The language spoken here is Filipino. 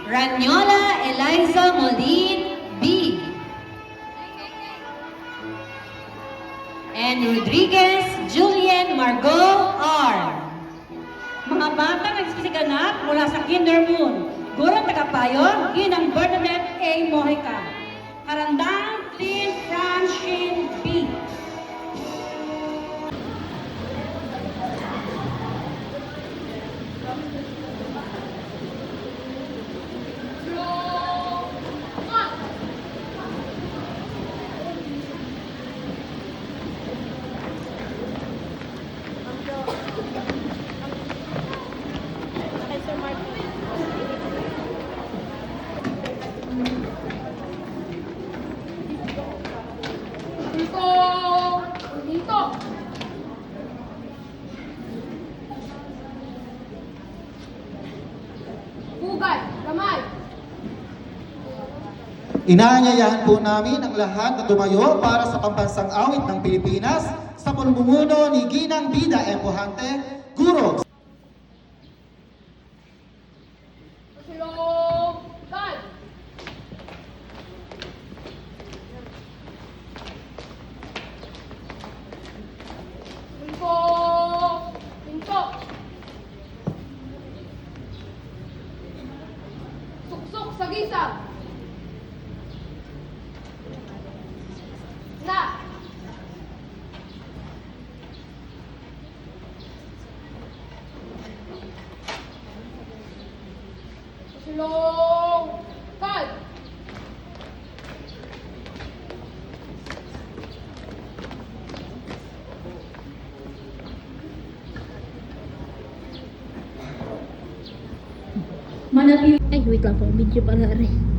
Ranyola Eliza Molin B. And Rodriguez Julian Margot R. Mga bata nagsisiganap mula sa Kinder Moon, Gurong Tagapayon, Ginang Bernadette A. Mojica. Harandang Tin Francine B. Inaanyayahan po namin ang lahat na tumayo para sa pambansang awit ng Pilipinas sa pamumuno ni Ginang Bida Empujante, Guro. Suksok sa gisag. Na. Sulong. Kal. Manatili. Ay, wait lang po. Video pala rin.